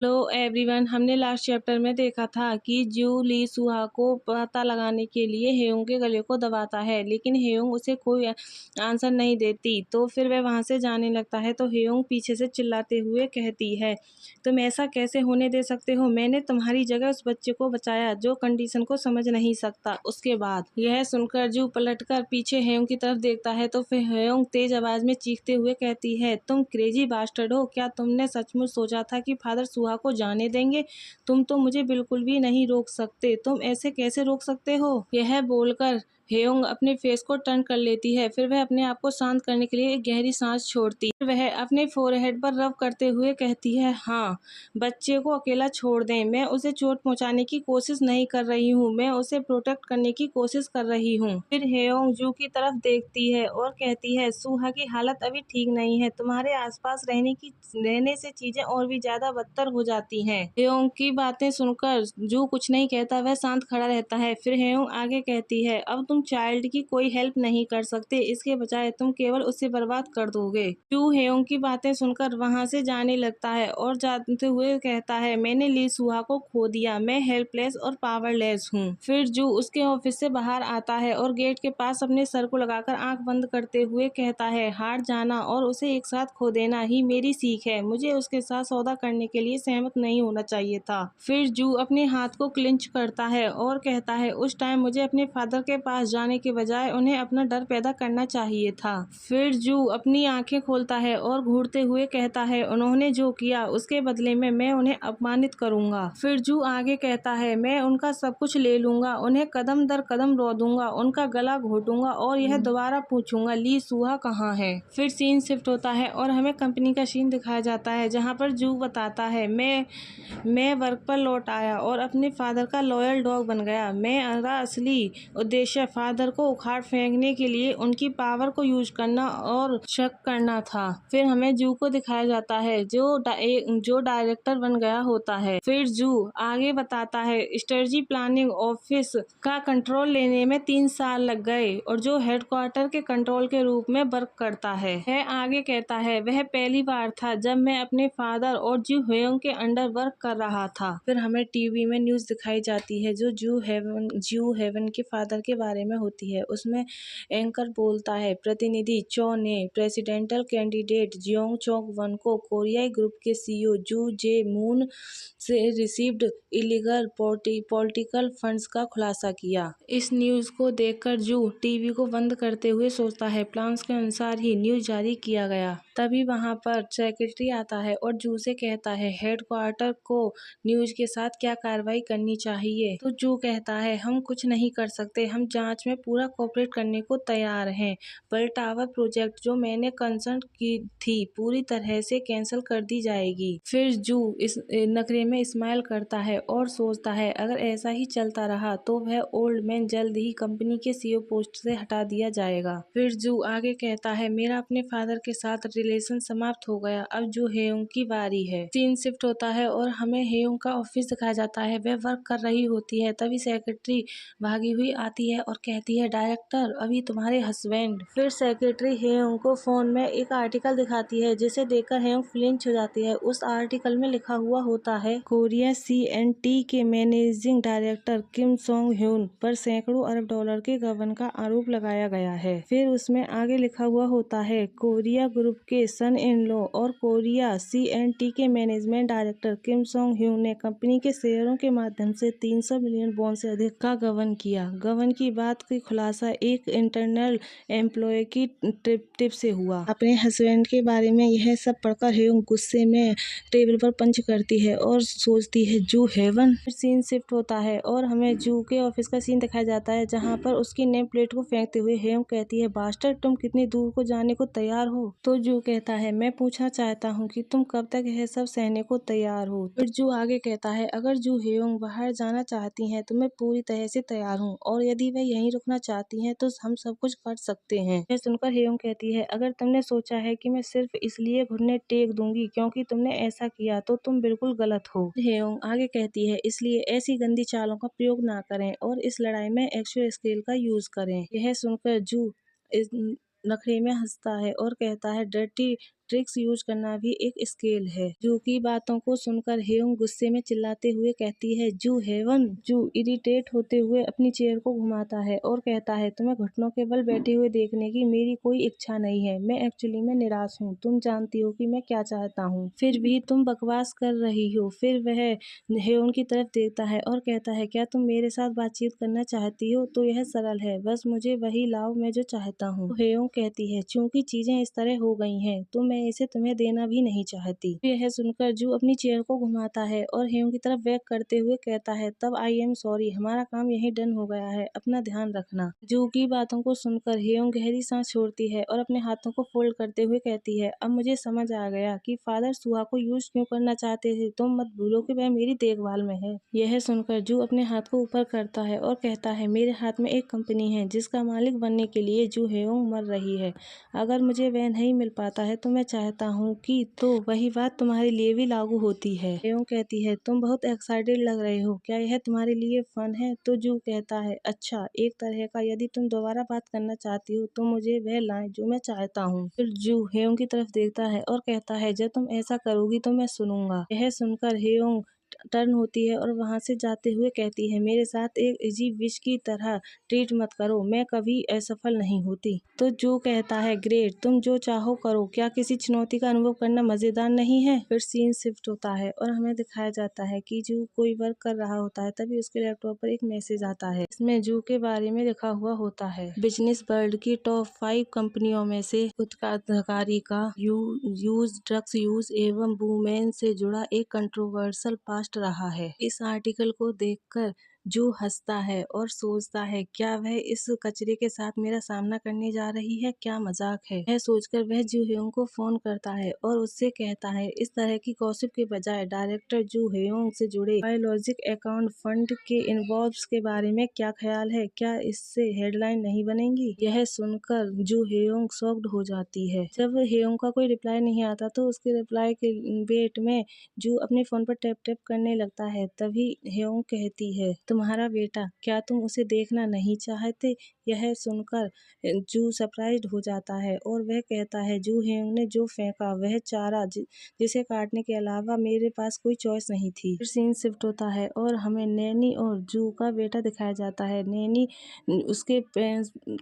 Hello everyone, हमने last chapter में देखा था कि जू ली सुहा को पता लगाने के लिए हेयोंग के गले को दबाता है, लेकिन हेयोंग उसे कोई आंसर नहीं देती। तो फिर वह वहां से जाने लगता है तो हेयोंग पीछे से चिल्लाते हुए कहती है, तुम ऐसा कैसे होने दे सकते हो? मैंने तुम्हारी जगह उस बच्चे को बचाया जो कंडीशन को समझ नहीं सकता। उसके बाद यह सुनकर जू पलटकर पीछे हेयोंग की तरफ देखता है तो फिर हेयोंग तेज आवाज में चीखते हुए कहती है, तुम क्रेजी बास्टर्ड हो, क्या तुमने सचमुच सोचा था कि फादर सुहा को जाने देंगे? तुम तो मुझे बिल्कुल भी नहीं रोक सकते। तुम ऐसे कैसे रोक सकते हो? यह बोलकर हेयोंग अपने फेस को टर्न कर लेती है। फिर वह अपने आप को शांत करने के लिए एक गहरी सांस छोड़ती है। वह अपने फोरहेड पर रब करते हुए कहती है, हाँ, बच्चे को अकेला छोड़ दें। मैं उसे चोट पहुंचाने की कोशिश नहीं कर रही हूँ, मैं उसे प्रोटेक्ट करने की कोशिश कर रही हूँ। फिर हेयोंग जू की तरफ देखती है और कहती है, सुहा की हालत अभी ठीक नहीं है। तुम्हारे आसपास रहने से चीजें और भी ज्यादा बदतर हो जाती हैं। हेयोंग की बातें सुनकर जू कुछ नहीं कहता, वह शांत खड़ा रहता है। फिर हेयोंग आगे कहती है, अब तुम चाइल्ड की कोई हेल्प नहीं कर सकते, इसके बजाय तुम केवल उसे बर्बाद कर दोगे। जू हेयोंग की बातें सुनकर वहां से जाने लगता है और जाते हुए कहता है, मैंने ली सुहा को खो दिया, मैं हेल्पलेस और पावरलेस हूँ। फिर जू उसके ऑफिस से बाहर आता है और गेट के पास अपने सर को लगाकर आंख बंद करते हुए कहता है, हार जाना और उसे एक साथ खो देना ही मेरी सीख है। मुझे उसके साथ सौदा करने के लिए सहमत नहीं होना चाहिए था। फिर जू अपने हाथ को क्लिंच करता है और कहता है, उस टाइम मुझे अपने फादर के पास जाने के बजाय उन्हें अपना डर पैदा करना चाहिए था। फिर जू अपनी आंखें खोलता है और घूरते हुए कहता है, उन्होंने जो किया उसके बदले में मैं उन्हें अपमानित करूंगा। फिर जू आगे कहता है, मैं उनका सब कुछ ले लूंगा, उन्हें कदम दर कदम रो दूंगा, उनका गला घोटूंगा और यह दोबारा पूछूंगा, ली सुहा कहाँ है? फिर सीन शिफ्ट होता है और हमें कंपनी का सीन दिखाया जाता है, जहाँ पर जू बताता है, मैं वर्क पर लौट आया और अपने फादर का लॉयल डॉग बन गया। मेरा असली उद्देश्य फादर को उखाड़ फेंकने के लिए उनकी पावर को यूज करना और शक करना था। फिर हमें जू को दिखाया जाता है जो डायरेक्टर बन गया होता है। फिर जू आगे बताता है, स्ट्रेटजी प्लानिंग ऑफिस का कंट्रोल लेने में 3 साल लग गए और जो हेडक्वार्टर के कंट्रोल के रूप में वर्क करता है। वह आगे कहता है, वह पहली बार था जब मैं अपने फादर और जू हेयोंग के अंडर वर्क कर रहा था। फिर हमें टीवी में न्यूज दिखाई जाती है जो जू हेवन के फादर के बारे में होती है। उसमें एंकर बोलता है, प्रतिनिधि चो ने प्रेसिडेंटल कैंडिडेट जियोंग चोक वन को कोरियाई ग्रुप के सीईओ जू जे मून से रिसीव्ड इलीगल पॉलिटिकल फंड्स का खुलासा किया। इस न्यूज को देखकर जू टीवी को बंद करते हुए सोचता है, प्लान्स के अनुसार ही न्यूज जारी किया गया। तभी वहां पर सेक्रेटरी आता है और जू से कहता है, हेडक्वार्टर को न्यूज के साथ क्या कार्रवाई करनी चाहिए? तो जू कहता है, हम कुछ नहीं कर सकते, हम जांच में पूरा कोऑपरेट करने को तैयार हैं। पर टावर प्रोजेक्ट जो मैंने कंसल्ट की थी पूरी तरह से कैंसिल कर दी जाएगी। फिर जू इस नखरे में स्माइल करता है और सोचता है, अगर ऐसा ही चलता रहा तो वह ओल्ड मैन जल्द ही कंपनी के सीईओ पोस्ट से हटा दिया जाएगा। फिर जू आगे कहता है, मेरा अपने फादर के साथ रिलेशन समाप्त हो गया, अब जू हेयोंग की बारी है। सीन शिफ्ट होता है और हमें हेयोंग का ऑफिस दिखाया जाता है, वह वर्क कर रही होती है। तभी सेक्रेटरी भागी हुई आती है और कहती है, डायरेक्टर अभी तुम्हारे हस्बैंड। फिर सेक्रेटरी हेयोंग को फोन में एक आर्टिकल दिखाती है जिसे देखकर हेयोंग फ्लिंच हो जाती है। उस आर्टिकल में लिखा हुआ होता है, कोरिया CNT के मैनेजिंग डायरेक्टर किम सोंग ह्यून पर सैकड़ों अरब डॉलर के गबन का आरोप लगाया गया है। फिर उसमें आगे लिखा हुआ होता है, कोरिया ग्रुप के सन इन लॉ और कोरिया CNT के मैनेजमेंट डायरेक्टर किम सोंग ह्यून ने कंपनी के शेयरों के माध्यम से 300 मिलियन वॉन से अधिक का गबन किया। गबन की बात की खुलासा एक इंटरनल एम्प्लॉय की टिप से हुआ। अपने हस्बैंड के बारे में यह सब पढ़कर हेयोंग गुस्से में टेबल पर पंच करती है और सोचती है, जू हेवन। फिर सीन शिफ्ट होता है और हमें जू के ऑफिस का सीन दिखाया जाता है, जहाँ पर उसकी नेम प्लेट को फेंकते हुए हेयोंग कहती है, बास्टर्ड तुम कितनी दूर को जाने को तैयार हो? तो जू कहता है, मैं पूछना चाहता हूँ कि तुम कब तक यह सब सहने को तैयार हो? फिर जू आगे कहता है, अगर जू हेयोंग बाहर जाना चाहती हैं तो मैं पूरी तरह से तैयार हूँ और यदि वह यहीं रुकना चाहती हैं तो हम सब कुछ कर सकते हैं। यह सुनकर हेयोंग कहती है, अगर तुमने सोचा है कि मैं सिर्फ इसलिए घुटने टेक दूंगी क्योंकि तुमने ऐसा किया तो तुम बिल्कुल गलत हो। हेयोंग आगे कहती है, इसलिए ऐसी गंदी चालों का प्रयोग ना करें और इस लड़ाई में एक्चुअल स्केल का यूज करें। यह सुनकर जू इस नखरे में हंसता है और कहता है, डर्टी ट्रिक्स यूज करना भी एक स्किल है। जू की बातों को सुनकर हेयोंग गुस्से में चिल्लाते हुए कहती है, जू हेवन। जू इरिटेट होते हुए अपनी चेयर को घुमाता है और कहता है, तुम्हें घुटनों के बल बैठे हुए देखने की मेरी कोई इच्छा नहीं है। मैं एक्चुअली में निराश हूँ। तुम जानती हो कि मैं क्या चाहता हूँ, फिर भी तुम बकवास कर रही हो। फिर वह हेयोंग की तरफ देखता है और कहता है, क्या तुम मेरे साथ बातचीत करना चाहती हो? तो यह सरल है, बस मुझे वही लाओ मैं जो चाहता हूँ। तो हेयोंग कहती है, चूंकि चीजें इस तरह हो गई हैं तो मैं इसे तुम्हें देना भी नहीं चाहती। यह सुनकर जू अपनी चेयर को घुमाता है और हेयोंग की तरफ बैक करते हुए कहता है, तब आई एम सॉरी, हमारा काम यही डन हो गया है, अपना ध्यान रखना। जू की बातों को सुनकर हेयोंग गहरी सांस छोड़ती है और अपने हाथों को फोल्ड करते हुए कहती है, अब मुझे समझ आ गया कि फादर सुहा को यूज क्यों करना चाहते थे। तुम मत भूलो कि वह मेरी देखभाल में है। यह सुनकर जू अपने हाथ को ऊपर करता है और कहता है, मेरे हाथ में एक कंपनी है जिसका मालिक बनने के लिए जू हेयोंग मर रही है। अगर मुझे वह नहीं मिल पाता है तो मैं चाहता हूँ कि तो वही बात तुम्हारे लिए भी लागू होती है। हेयोंग कहती है, तुम बहुत एक्साइटेड लग रहे हो, क्या यह तुम्हारे लिए फन है? तो जू कहता है, अच्छा, एक तरह का। यदि तुम दोबारा बात करना चाहती हो तो मुझे वह लाएं जो मैं चाहता हूँ। फिर जू हेयोंग की तरफ देखता है और कहता है, जब तुम ऐसा करोगी तो मैं सुनूंगा। यह सुनकर हेयोंग टर्न होती है और वहां से जाते हुए कहती है, मेरे साथ एक अजीब विश की तरह ट्रीट मत करो, मैं कभी असफल नहीं होती। तो जू कहता है, ग्रेट, तुम जो चाहो करो, क्या किसी चुनौती का अनुभव करना मजेदार नहीं है? फिर सीन शिफ्ट होता है और हमें दिखाया जाता है कि जू कोई वर्क कर रहा होता है, तभी उसके लैपटॉप पर एक मैसेज आता है। इसमें जू के बारे में लिखा हुआ होता है, बिजनेस वर्ल्ड की टॉप 5 कंपनियों में से उत्तराधिकारी का ड्रग्स यूज एवं वुमेन से जुड़ा एक कंट्रोवर्शियल पास्ट रहा है। इस आर्टिकल को देखकर जू हंसता है और सोचता है, क्या वह इस कचरे के साथ मेरा सामना करने जा रही है? क्या मजाक है। यह सोचकर वह जू हेयोंग को फोन करता है और उससे कहता है, इस तरह की गॉसिप के बजाय डायरेक्टर जू हेयोंग से जुड़े बायोलॉजिक अकाउंट फंड के इन्वॉल्व्स के बारे में क्या ख्याल है? क्या इससे हेडलाइन नहीं बनेगी? यह सुनकर जू हेयोंग शॉक्ड हो जाती है। जब हेयोंग का कोई रिप्लाई नहीं आता तो उसके रिप्लाई के वेट में जू अपने फोन पर टैप टैप करने लगता है। तभी हेयोंग कहती है, तुम्हारा बेटा, क्या तुम उसे देखना नहीं चाहते? यह सुनकर जू सरप्राइज्ड हो जाता है और वह कहता है, जू हेयोंग ने जो फेंका वह चारा जिसे काटने के अलावा मेरे पास कोई चॉइस नहीं थी। फिर सीन शिफ्ट होता है और हमें नैनी और जू का बेटा दिखाया जाता है। नैनी उसके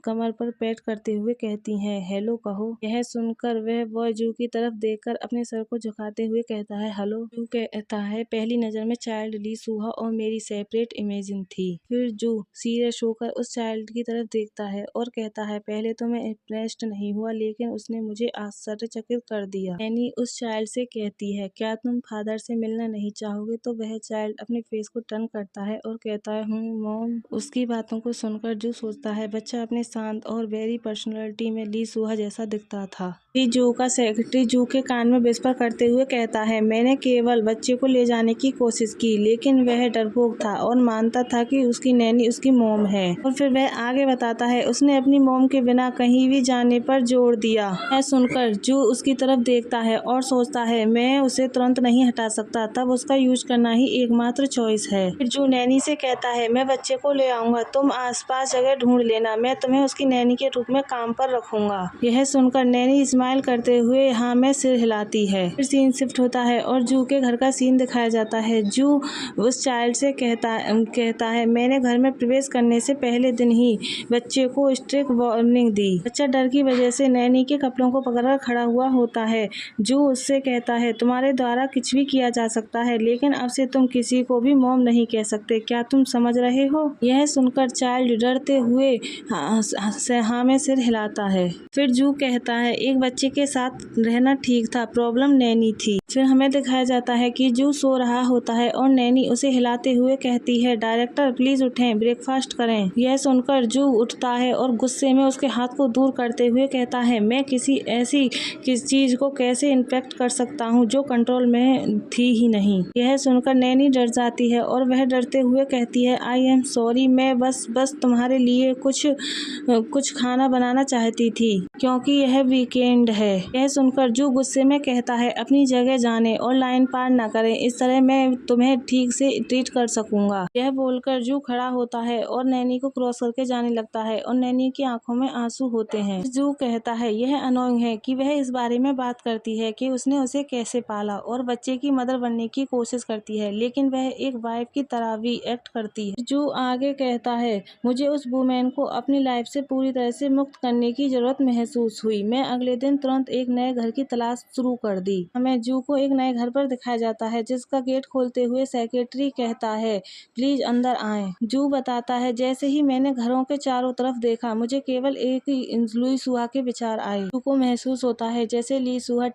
कमर पर पैट करते हुए कहती है, हेलो कहो। यह सुनकर वह बॉय जू की तरफ देखकर अपने सर को झुकाते हुए कहता है, हेलो। जू कहता है, पहली नजर में चाइल्ड ली सुहा और मेरी सेपरेट इमेजिन थी। फिर जू सीरियस होकर उस चाइल्ड की तरफ देखता है और कहता है, पहले तो मैं इम्प्रेस्ड नहीं हुआ, लेकिन उसने मुझे आश्चर्यचकित कर दिया। नैनी उस चाइल्ड से कहती है, क्या तुम फादर से मिलना नहीं चाहोगे? तो वह चाइल्ड अपने फेस को टर्न करता है और कहता है, मॉम। उसकी बातों को सुनकर जू सोचता है, बच्चा अपने शांत और वेरी पर्सनैलिटी में ली सुहा जैसा दिखता था। जू का सेक्रेटरी जू के कान में विस्पर करते हुए कहता है, मैंने केवल बच्चे को ले जाने की कोशिश की, लेकिन वह डरपोक था और मानता था कि उसकी नैनी उसकी मॉम है। और फिर वह आगे बताता है, उसने अपनी मॉम के बिना कहीं भी जाने पर जोर दिया। यह सुनकर जू उसकी तरफ देखता है और सोचता है, मैं उसे तुरंत नहीं हटा सकता, तब उसका यूज करना ही एकमात्र चॉइस है। फिर जू नैनी से कहता है, मैं बच्चे को ले आऊंगा, तुम आसपास जगह ढूंढ लेना, मैं तुम्हें उसकी नैनी के रूप में काम पर रखूंगा। यह सुनकर नैनी स्माइल करते हुए हाँ में सिर हिलाती है। फिर सीन शिफ्ट होता है और जू के घर का सीन दिखाया जाता है। जू उस चाइल्ड से कहता है, मैंने घर में प्रवेश करने से पहले दिन ही बच्चे को स्ट्रिक्ट वार्निंग दी। बच्चा डर की वजह से नैनी के कपड़ों को पकड़कर खड़ा हुआ होता है। जू उससे कहता है, तुम्हारे द्वारा कुछ भी किया जा सकता है, लेकिन अब से तुम किसी को भी मॉम नहीं कह सकते, क्या तुम समझ रहे हो? यह सुनकर चाइल्ड डरते हुए हाँ में सिर हिलाता है। फिर जू कहता है, एक बच्चे के साथ रहना ठीक था, प्रॉब्लम नैनी थी। फिर हमें दिखाया जाता है कि जू सो रहा होता है और नैनी उसे हिलाते हुए कहती है, डायरेक्टर प्लीज उठें, ब्रेकफास्ट करें। यह सुनकर जू उठता है और गुस्से में उसके हाथ को दूर करते हुए कहता है, मैं किसी ऐसी चीज को कैसे इन्फेक्ट कर सकता हूँ जो कंट्रोल में थी ही नहीं। यह सुनकर नैनी डर जाती है और वह डरते हुए कहती है, आई एम सॉरी, मैं बस तुम्हारे लिए कुछ खाना बनाना चाहती थी क्योंकि यह वीकेंड है। यह सुनकर जू गुस्से में कहता है, अपनी जगह जाने और लाइन पार न करें, इस तरह मैं तुम्हें ठीक से ट्रीट कर सकूंगा। यह बोलकर जू खड़ा होता है और नैनी को क्रॉस करके जाने लगता है और नैनी की आंखों में आंसू होते हैं। जू कहता है यह अनोइंग है कि वह इस बारे में बात करती है कि उसने उसे कैसे पाला और बच्चे की मदर बनने की कोशिश करती है, लेकिन वह एक वाइफ की तरह भी एक्ट करती है। जू आगे कहता है मुझे उस वुमेन को अपनी लाइफ से पूरी तरह से मुक्त करने की जरूरत महसूस हुई। मैं अगले दिन तुरंत एक नए घर की तलाश शुरू कर दी। हमें जू को एक नए घर पर दिखाया जाता है जिसका गेट खोलते हुए सेक्रेटरी कहता है प्लीज अंदर आएं। जू बताता है जैसे ही मैंने घरों के चारों तरफ देखा मुझे केवल एक ही लुई सुहा के विचार आए। जू को महसूस होता है जैसे ली सुहा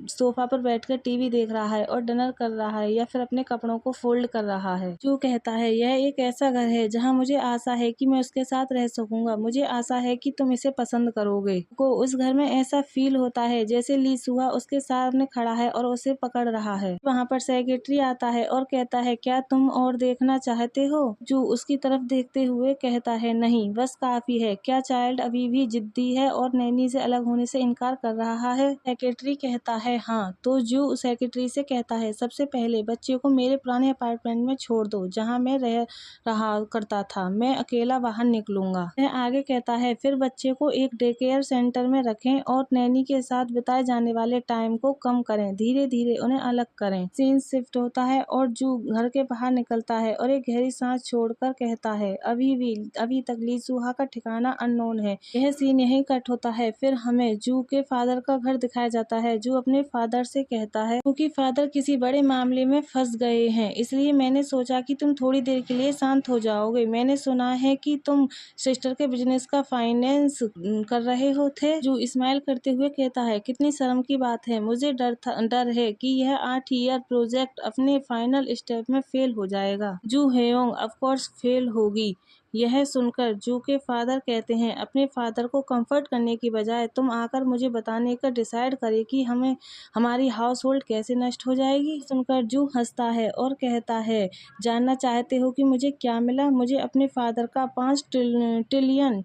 सोफा पर बैठकर टीवी देख रहा है और डिनर कर रहा है या फिर अपने कपड़ों को फोल्ड कर रहा है। जू कहता है यह एक ऐसा घर है जहाँ मुझे आशा है कि मैं उसके साथ रह सकूंगा। मुझे आशा है कि तुम इसे पसंद करोगे। को उस घर में ऐसा फील होता है जैसे ली सुहा उसके सामने खड़ा है और उसे पकड़ रहा है। वहाँ पर सेक्रेटरी आता है और कहता है क्या तुम और देखना चाहते हो? जू उसकी तरफ देखते हुए कहता है नहीं बस काफी है। क्या चाइल्ड अभी भी जिद्दी है और नैनी से अलग होने से इनकार कर रहा है? सेक्रेटरी कहता है हाँ। तो जू सेक्रेटरी से कहता है सबसे पहले बच्चे को मेरे पुराने अपार्टमेंट में छोड़ दो जहाँ मैं रह रहा करता था। मैं अकेला बाहर निकलूंगा। वह आगे कहता है फिर बच्चे को एक डे केयर सेंटर में रखें और नैनी के साथ बिताए जाने वाले टाइम को कम करें। धीरे धीरे उन्हें अलग करें। सीन शिफ्ट होता है और जू घर के बाहर निकलता है और एक गहरी सांस छोड़कर कहता है अभी तक ली सुहा का ठिकाना अननोन है। यह सीन यहीं कट होता है। फिर हमें जू के फादर का घर दिखाया जाता है। जू अपने फादर से कहता है क्योंकि फादर किसी बड़े मामले में फंस गए हैं इसलिए मैंने सोचा कि तुम थोड़ी देर के लिए शांत हो जाओगे। मैंने सुना है कि तुम सिस्टर के बिजनेस का फाइनेंस कर रहे हो थे। जू स्माइल करते हुए कहता है कितनी शर्म की बात है। मुझे डर है कि यह 8 ईयर प्रोजेक्ट अपने फाइनल स्टेप में फेल हो जाएगा। जू हेयोंग ऑफ कोर्स फेल होगी। यह सुनकर जू के फादर कहते हैं अपने फादर को कंफर्ट करने की बजाय तुम आकर मुझे बताने का डिसाइड करे कि हमारी हाउस होल्ड कैसे नष्ट हो जाएगी। सुनकर जू हंसता है और कहता है जानना चाहते हो कि मुझे क्या मिला? मुझे अपने फादर का 5 ट्रिलियन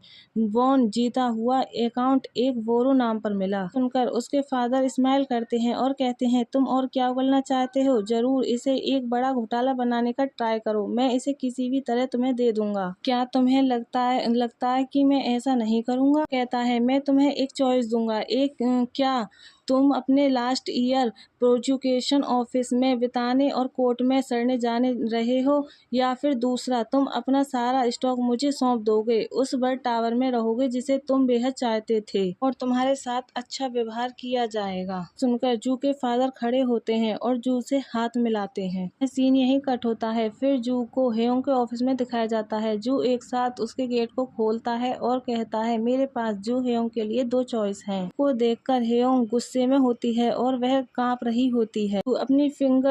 वॉन जीता हुआ अकाउंट एक वोरो नाम पर मिला। सुनकर उसके फादर स्माइल करते हैं और कहते हैं तुम और क्या उगलना चाहते हो? जरूर इसे एक बड़ा घोटाला बनाने का ट्राई करो। मैं इसे किसी भी तरह तुम्हें दे दूंगा। क्या तुम्हें लगता है कि मैं ऐसा नहीं करूंगा? कहता है मैं तुम्हें एक चॉइस दूंगा। एक क्या तुम अपने लास्ट ईयर प्रोसिक्यूशन ऑफिस में बिताने और कोर्ट में सड़ने जाने रहे हो या फिर दूसरा तुम अपना सारा स्टॉक मुझे सौंप दोगे, उस बर्ड टावर में रहोगे जिसे तुम बेहद चाहते थे और तुम्हारे साथ अच्छा व्यवहार किया जाएगा। सुनकर जू के फादर खड़े होते हैं और जू से हाथ मिलाते हैं। सीन यही कट होता है। फिर जू को हेयोंग के ऑफिस में दिखाया जाता है। जू एक साथ उसके गेट को खोलता है और कहता है मेरे पास जू हेयोंग के लिए 2 चॉइस हैं। को देखकर हेयोंग गुस्से में होती है और वह कांप रही होती है। तो अपनी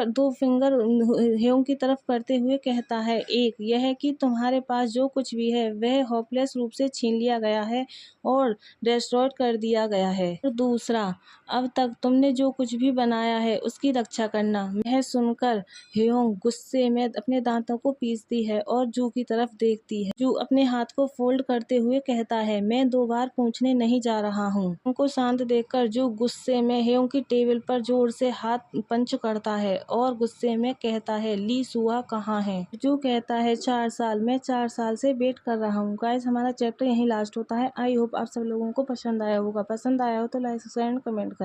दो फिंगर हेयोंग की तरफ करते हुए कहता है एक यह कि तुम्हारे पास जो कुछ भी है वह होपलेस रूप से छीन लिया गया है और डिस्ट्रॉय कर दिया गया है, और दूसरा अब तक तुमने जो कुछ भी बनाया है उसकी रक्षा करना। यह सुनकर हेयोंग गुस्से में अपने दांतों को पीसती है और जू की तरफ देखती है। जू अपने हाथ को फोल्ड करते हुए कहता है मैं 2 बार पूछने नहीं जा रहा हूँ। उनको शांत देखकर जू गुस्से में हेयोंग की टेबल पर जोर से हाथ पंच करता है और गुस्से में कहता है ली सुहा कहाँ है? जू कहता है 4 साल। मैं 4 साल से वेट कर रहा हूँ। गाइस हमारा चैप्टर यहीं लास्ट होता है। आई होप आप सब लोगों को पसंद आया होगा। पसंद आया हो तो लाइक सब्सक्राइब कमेंट करें।